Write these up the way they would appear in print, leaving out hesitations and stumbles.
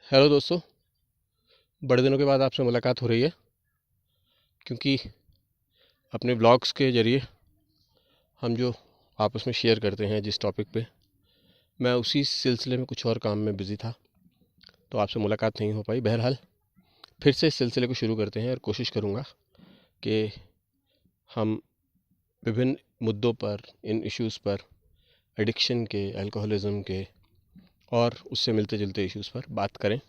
Hello दोस्तों, बड़े दिनों के बाद आपसे मुलाकात हो रही है क्योंकि अपने ब्लॉग्स के ज़रिए हम जो आपस में शेयर करते हैं जिस टॉपिक पे, मैं उसी सिलसिले में कुछ और काम में बिज़ी था तो आपसे मुलाकात नहीं हो पाई। बहरहाल फिर से इस सिलसिले को शुरू करते हैं और कोशिश करूँगा कि हम विभिन्न मुद्दों पर, इन इश्यूज़ पर, एडिक्शन के, अल्कोहलिज़म के और उससे मिलते जुलते इश्यूज़ पर बात करें।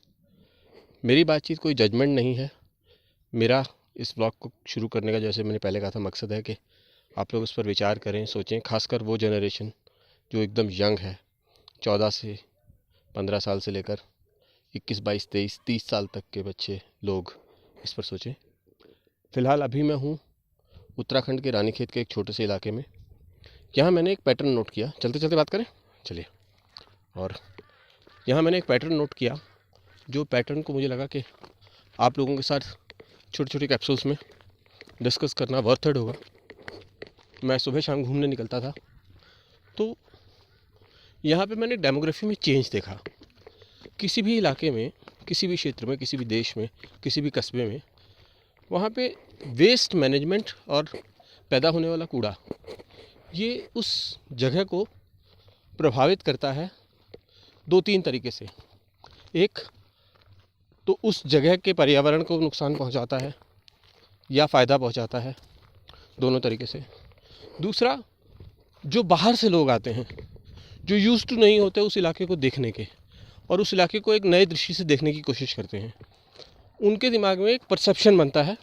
मेरी बातचीत कोई जजमेंट नहीं है। मेरा इस ब्लॉग को शुरू करने का, जैसे मैंने पहले कहा था, मकसद है कि आप लोग उस पर विचार करें, सोचें। खासकर वो जनरेशन जो एकदम यंग है, 14 से 15 साल से लेकर 21, 22, 23, 30 साल तक के बच्चे लोग इस पर सोचें। फ़िलहाल अभी मैं हूँ उत्तराखंड के रानीखेत के एक छोटे से इलाके में। यहाँ मैंने एक पैटर्न नोट किया। चलते चलते बात करें, चलिए। और यहाँ मैंने एक पैटर्न नोट किया, जो पैटर्न को मुझे लगा कि आप लोगों के साथ छोटी छोटी कैप्सूल्स में डिस्कस करना वर्थ इट होगा। मैं सुबह शाम घूमने निकलता था तो यहाँ पे मैंने डेमोग्राफी में चेंज देखा। किसी भी इलाके में, किसी भी क्षेत्र में, किसी भी देश में, किसी भी कस्बे में, वहाँ पे वेस्ट मैनेजमेंट और पैदा होने वाला कूड़ा, ये उस जगह को प्रभावित करता है 2-3 तरीके से। एक तो उस जगह के पर्यावरण को नुकसान पहुँचाता है या फ़ायदा पहुँचाता है, दोनों तरीके से। दूसरा, जो बाहर से लोग आते हैं, जो यूज़ टू नहीं होते उस इलाके को देखने के और उस इलाके को एक नए दृष्टि से देखने की कोशिश करते हैं, उनके दिमाग में एक परसेप्शन बनता है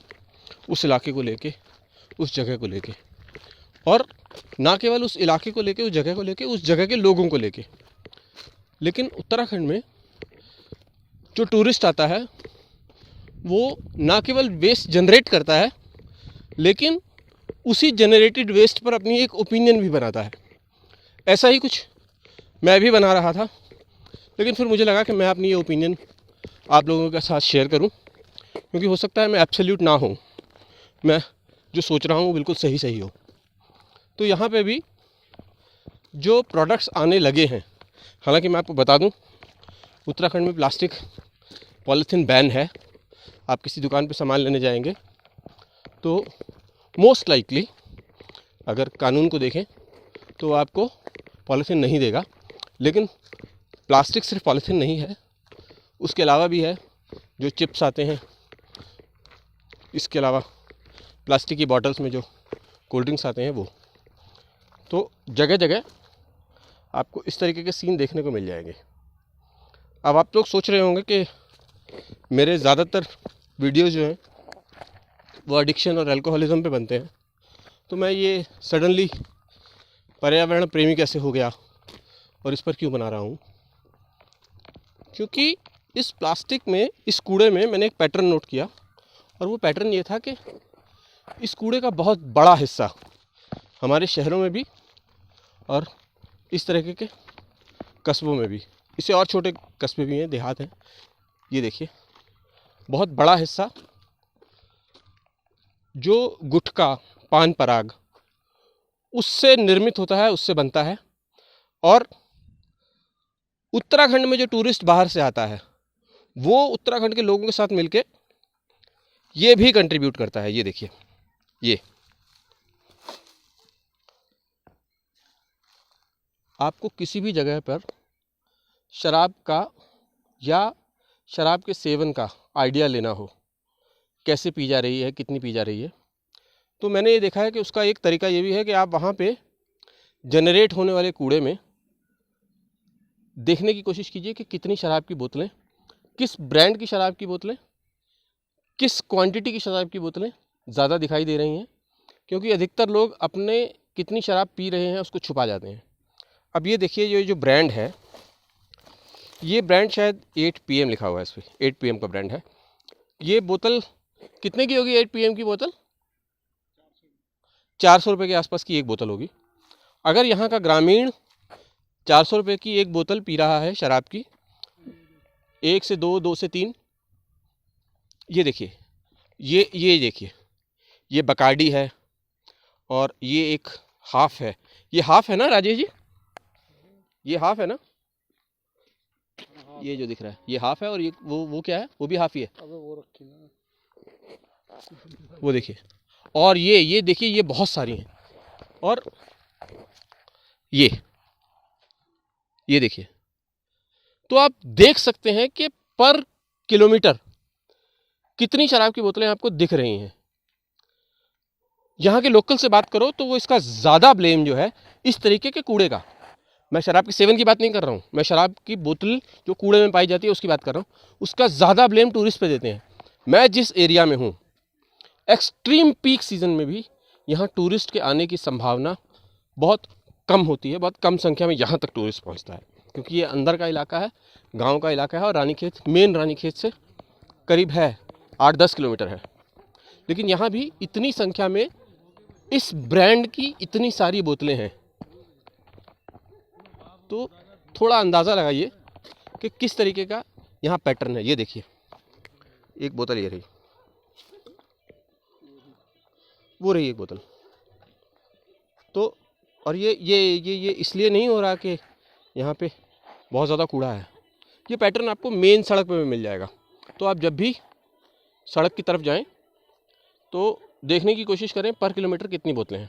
उस इलाके को लेके, उस जगह को लेके, और ना केवल उस इलाके को लेके, उस जगह को लेके, उस जगह के लोगों को लेके। लेकिन उत्तराखंड में जो टूरिस्ट आता है वो ना केवल वेस्ट जनरेट करता है, लेकिन उसी जनरेटेड वेस्ट पर अपनी एक ओपिनियन भी बनाता है। ऐसा ही कुछ मैं भी बना रहा था, लेकिन फिर मुझे लगा कि मैं अपनी ये ओपिनियन आप लोगों के साथ शेयर करूं, क्योंकि हो सकता है मैं एब्सोल्यूट ना हूं, मैं जो सोच रहा हूं वो बिल्कुल सही सही हो। तो यहाँ पे भी जो प्रोडक्ट्स आने लगे हैं, हालांकि मैं आपको बता दूं, उत्तराखंड में प्लास्टिक पॉलीथीन बैन है। आप किसी दुकान पे सामान लेने जाएंगे तो मोस्ट लाइकली, अगर कानून को देखें तो आपको पॉलीथीन नहीं देगा। लेकिन प्लास्टिक सिर्फ पॉलीथीन नहीं है, उसके अलावा भी है जो चिप्स आते हैं, इसके अलावा प्लास्टिक की बॉटल्स में जो कोल्ड ड्रिंक्स आते हैं वो। तो जगह जगह आपको इस तरीके के सीन देखने को मिल जाएंगे। अब आप लोग सोच रहे होंगे कि मेरे ज़्यादातर वीडियो जो हैं वो एडिक्शन और अल्कोहलिज्म पे बनते हैं, तो मैं ये सडनली पर्यावरण प्रेमी कैसे हो गया और इस पर क्यों बना रहा हूँ। क्योंकि इस प्लास्टिक में, इस कूड़े में मैंने एक पैटर्न नोट किया, और वो पैटर्न ये था कि इस कूड़े का बहुत बड़ा हिस्सा हमारे शहरों में भी और इस तरह के कस्बों में भी, इससे और छोटे कस्बे भी हैं, देहात हैं, ये देखिए, बहुत बड़ा हिस्सा जो गुटखा, पान पराग, उससे निर्मित होता है, उससे बनता है। और उत्तराखंड में जो टूरिस्ट बाहर से आता है वो उत्तराखंड के लोगों के साथ मिलके ये भी कंट्रीब्यूट करता है। ये देखिए, ये आपको किसी भी जगह पर शराब का या शराब के सेवन का आइडिया लेना हो, कैसे पी जा रही है, कितनी पी जा रही है, तो मैंने ये देखा है कि उसका एक तरीका ये भी है कि आप वहाँ पे जनरेट होने वाले कूड़े में देखने की कोशिश कीजिए कि कितनी शराब की बोतलें, किस ब्रांड की शराब की बोतलें, किस क्वांटिटी की शराब की बोतलें ज़्यादा दिखाई दे रही हैं। क्योंकि अधिकतर लोग अपने कितनी शराब पी रहे हैं उसको छुपा जाते हैं। अब ये देखिए, ये जो ब्रांड है, ये ब्रांड शायद 8 PM लिखा हुआ है इस पर, 8 PM का ब्रांड है। ये बोतल कितने की होगी? 8 PM की बोतल 400 रुपये के आसपास की एक बोतल होगी। अगर यहाँ का ग्रामीण 400 रुपये की एक बोतल पी रहा है शराब की, 1 से 2, 2 से 3, ये देखिए, ये देखिए, ये बकार्डी है और ये एक हाफ है। ये हाफ है ना राजेश जी? ये हाफ है ना? ये जो दिख रहा है ये हाफ है, और ये वो क्या है, वो भी हाफ ही है। अबे वो रखी ना, वो देखिए, और ये देखिए, ये बहुत सारी हैं। और ये देखिए, तो आप देख सकते हैं कि पर किलोमीटर कितनी शराब की बोतलें आपको दिख रही हैं। यहाँ के लोकल से बात करो तो वो इसका ज़्यादा ब्लेम जो है इस तरीके के कूड़े का, मैं शराब के सेवन की बात नहीं कर रहा हूँ, मैं शराब की बोतल जो कूड़े में पाई जाती है उसकी बात कर रहा हूँ, उसका ज़्यादा ब्लेम टूरिस्ट पे देते हैं। मैं जिस एरिया में हूँ, एक्सट्रीम पीक सीज़न में भी यहाँ टूरिस्ट के आने की संभावना बहुत कम होती है, बहुत कम संख्या में यहाँ तक टूरिस्ट पहुँचता है, क्योंकि ये अंदर का इलाका है, गाँव का इलाका है, और रानीखेत मेन रानीखेत से करीब है 8-10 किलोमीटर है। लेकिन यहाँ भी इतनी संख्या में इस ब्रांड की इतनी सारी बोतलें हैं, तो थोड़ा अंदाज़ा लगाइए कि किस तरीके का यहाँ पैटर्न है। ये देखिए, एक बोतल ये रही, वो रही एक बोतल। तो और ये इसलिए नहीं हो रहा कि यहाँ पे बहुत ज़्यादा कूड़ा है, ये पैटर्न आपको मेन सड़क पे मिल जाएगा। तो आप जब भी सड़क की तरफ जाएं तो देखने की कोशिश करें पर किलोमीटर कितनी बोतलें हैं।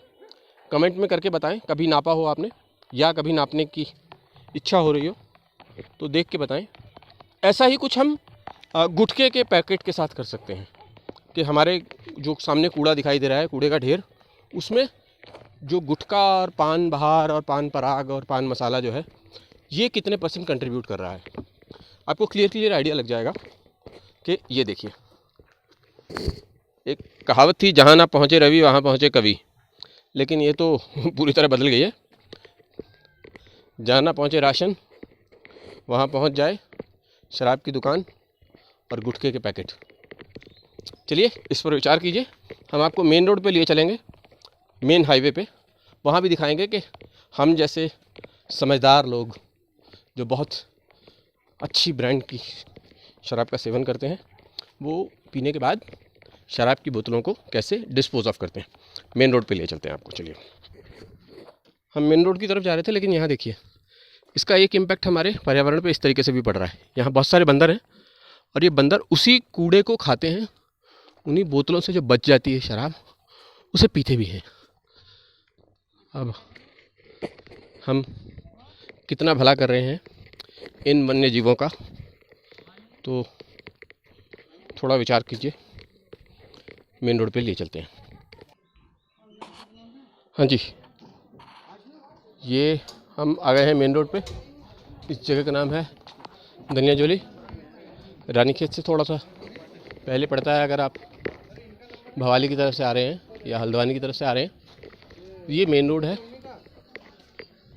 कमेंट में करके बताएं, कभी नापा हो आपने या कभी नापने की इच्छा हो रही हो तो देख के बताएं। ऐसा ही कुछ हम गुटखे के पैकेट के साथ कर सकते हैं कि हमारे जो सामने कूड़ा दिखाई दे रहा है, कूड़े का ढेर, उसमें जो गुटखा और पान बहार और पान पराग और पान मसाला जो है, ये कितने % कंट्रीब्यूट कर रहा है, आपको क्लियर आइडिया लग जाएगा। कि ये देखिए, एक कहावत थी, जहाँ ना पहुँचे रवि वहाँ पहुँचे कवि, लेकिन ये तो पूरी तरह बदल गई है। जहाँ ना पहुँचे राशन वहाँ पहुँच जाए शराब की दुकान और गुटखे के पैकेट। चलिए इस पर विचार कीजिए। हम आपको मेन रोड पे लिए चलेंगे, मेन हाईवे पे, वहाँ भी दिखाएंगे कि हम जैसे समझदार लोग जो बहुत अच्छी ब्रांड की शराब का सेवन करते हैं, वो पीने के बाद शराब की बोतलों को कैसे डिस्पोज ऑफ करते हैं। मेन रोड पे ले चलते हैं आपको। चलिए, हम मेन रोड की तरफ जा रहे थे, लेकिन यहाँ देखिए, इसका एक इम्पैक्ट हमारे पर्यावरण पे इस तरीके से भी पड़ रहा है। यहाँ बहुत सारे बंदर हैं, और ये बंदर उसी कूड़े को खाते हैं, उन्हीं बोतलों से जो बच जाती है शराब, उसे पीते भी हैं। अब हम कितना भला कर रहे हैं इन वन्य जीवों का, तो थोड़ा विचार कीजिए। मेन रोड पे लिए चलते हैं। हाँ जी, ये हम आ गए हैं मेन रोड पे। इस जगह का नाम है धनियाजोली। रानीखेत से थोड़ा सा पहले पड़ता है, अगर आप भवाली की तरफ से आ रहे हैं या हल्द्वानी की तरफ से आ रहे हैं। ये मेन रोड है।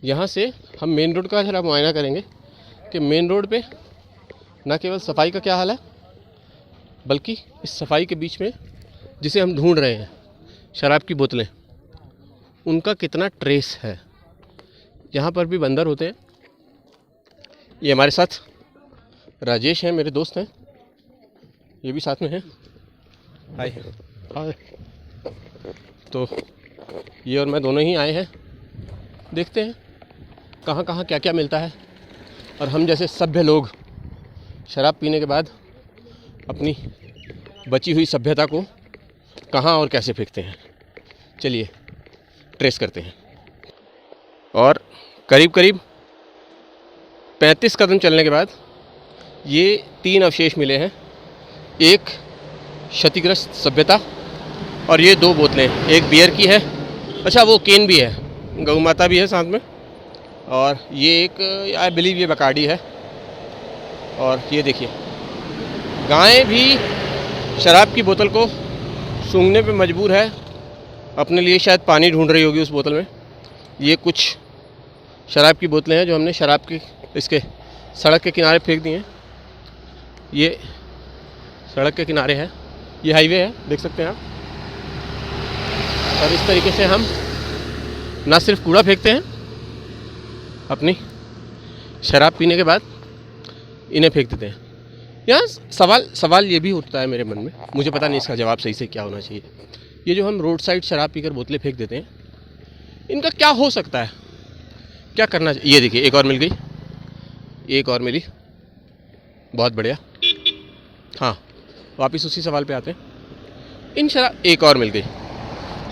यहाँ से हम मेन रोड का जरा मुआयना करेंगे कि मेन रोड पे न केवल सफाई का क्या हाल है, बल्कि इस सफाई के बीच में जिसे हम ढूंढ रहे हैं, शराब की बोतलें, उनका कितना ट्रेस है। यहाँ पर भी बंदर होते हैं। ये हमारे साथ राजेश हैं, मेरे दोस्त हैं, ये भी साथ में हैं। हाय हाय। तो ये और मैं दोनों ही आए हैं, देखते हैं कहाँ कहाँ क्या क्या मिलता है, और हम जैसे सभ्य लोग शराब पीने के बाद अपनी बची हुई सभ्यता को कहाँ और कैसे फेंकते हैं। चलिए ट्रेस करते हैं। और करीब करीब 35 कदम चलने के बाद ये 3 अवशेष मिले हैं। एक क्षतिग्रस्त सभ्यता, और ये 2 बोतलें, एक बियर की है, अच्छा वो केन भी है, गौ माता भी है साथ में, और ये एक आई बिलीव ये बकार्डी है। और ये देखिए, गाय भी शराब की बोतल को सूंघने पे मजबूर है, अपने लिए शायद पानी ढूंढ रही होगी उस बोतल में। ये कुछ शराब की बोतलें हैं जो हमने शराब की इसके सड़क के किनारे फेंक दी हैं। ये सड़क के किनारे है, ये हाईवे है, देख सकते हैं आप। और इस तरीके से हम ना सिर्फ कूड़ा फेंकते हैं, अपनी शराब पीने के बाद इन्हें फेंक देते हैं। यहाँ सवाल ये भी उठता है मेरे मन में, मुझे पता नहीं इसका जवाब सही से क्या होना चाहिए। ये जो हम रोड साइड शराब पीकर बोतलें फेंक देते हैं, इनका क्या हो सकता है, क्या करना चाहिए। ये देखिए, एक और मिल गई, एक और मिली। बहुत बढ़िया। हाँ, वापस उसी सवाल पे आते हैं। इन शराब एक और मिल गई,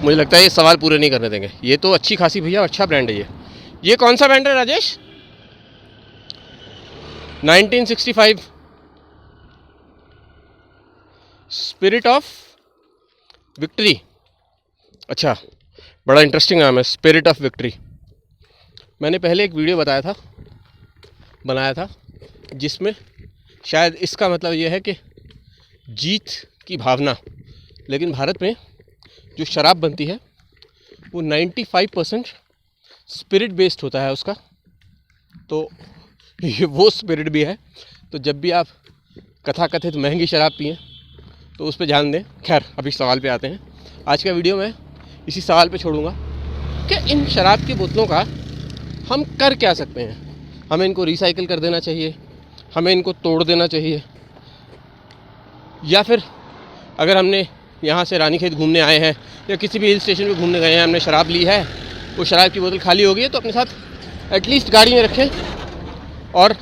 मुझे लगता है ये सवाल पूरे नहीं करने देंगे। ये तो अच्छी खासी भैया, अच्छा ब्रांड है ये कौन सा ब्रांड है राजेश? 1965 spirit of victory. अच्छा, बड़ा इंटरेस्टिंग नाम है, स्पिरिट ऑफ विक्ट्री। मैंने पहले एक वीडियो बनाया था जिसमें शायद इसका मतलब ये है कि जीत की भावना, लेकिन भारत में जो शराब बनती है वो 95% स्पिरिट बेस्ड होता है उसका, तो ये वो स्पिरिट भी है। तो जब भी आप कथाकथित महंगी शराब पिएं तो उस पर ध्यान दें। खैर, अभी सवाल पे आते हैं। आज का वीडियो मैं इसी सवाल पे छोड़ूंगा कि इन शराब की बोतलों का हम कर क्या सकते हैं। हमें इनको रिसाइकिल कर देना चाहिए, हमें इनको तोड़ देना चाहिए, या फिर अगर हमने यहाँ से रानीखेत घूमने आए हैं या किसी भी हिल स्टेशन पे घूमने गए हैं, हमने शराब ली है, वो शराब की बोतल खाली हो गई है, तो अपने साथ एटलीस्ट गाड़ी में रखें और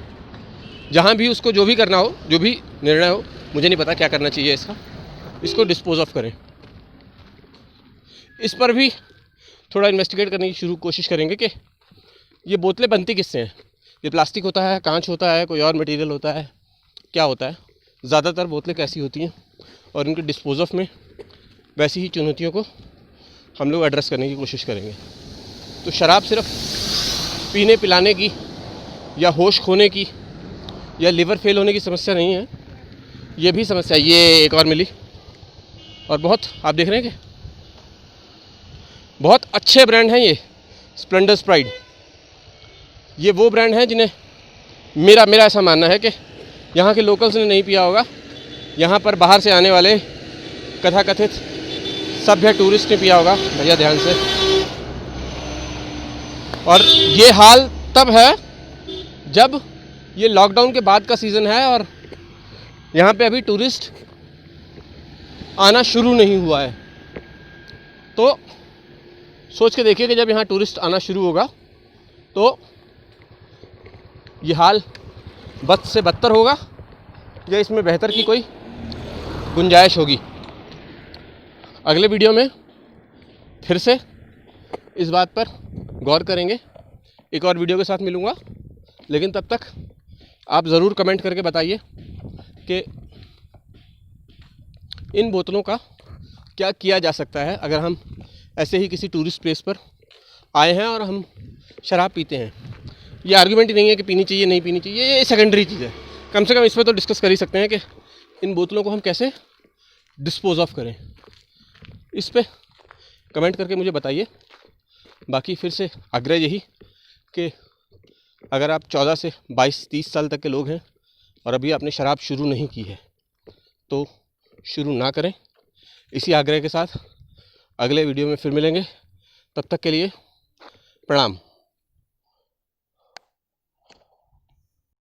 जहाँ भी उसको जो भी करना हो, जो भी निर्णय हो, मुझे नहीं पता क्या करना चाहिए इसको डिस्पोज ऑफ करें। इस पर भी थोड़ा इन्वेस्टिगेट करने की कोशिश करेंगे कि ये बोतलें बनती किससे हैं। ये प्लास्टिक होता है, कांच होता है, कोई और मटेरियल होता है, क्या होता है? ज़्यादातर बोतलें कैसी होती हैं, और इनके डिस्पोज ऑफ में वैसी ही चुनौतियों को हम लोग एड्रेस करने की कोशिश करेंगे। तो शराब सिर्फ पीने पिलाने की या होश खोने की या लिवर फेल होने की समस्या नहीं है, ये भी समस्या। ये एक और मिली, और बहुत आप देख रहे हैं कि बहुत अच्छे ब्रांड हैं ये स्प्लेंडर स्प्राइट। ये वो ब्रांड हैं जिन्हें मेरा ऐसा मानना है कि यहाँ के लोकल्स ने नहीं पिया होगा, यहाँ पर बाहर से आने वाले कथाकथित सभ्य टूरिस्ट ने पिया होगा। भैया ध्यान से। और ये हाल तब है जब ये लॉकडाउन के बाद का सीज़न है और यहाँ पे अभी टूरिस्ट आना शुरू नहीं हुआ है। तो सोच के देखिए कि जब यहाँ टूरिस्ट आना शुरू होगा तो ये हाल बद से बदतर होगा या इसमें बेहतर की कोई गुंजाइश होगी। अगले वीडियो में फिर से इस बात पर गौर करेंगे, एक और वीडियो के साथ मिलूँगा। लेकिन तब तक आप ज़रूर कमेंट करके बताइए कि इन बोतलों का क्या किया जा सकता है अगर हम ऐसे ही किसी टूरिस्ट प्लेस पर आए हैं और हम शराब पीते हैं। ये आर्गुमेंट ही नहीं है कि पीनी चाहिए नहीं पीनी चाहिए, ये सेकेंडरी चीज़ है। कम से कम इस पर तो डिस्कस कर ही सकते हैं कि इन बोतलों को हम कैसे डिस्पोज ऑफ करें। इस पे कमेंट करके मुझे बताइए। बाकी फिर से आग्रह यही कि अगर आप 14 से 22-30 साल तक के लोग हैं और अभी आपने शराब शुरू नहीं की है तो शुरू ना करें। इसी आग्रह के साथ अगले वीडियो में फिर मिलेंगे। तब तक के लिए प्रणाम।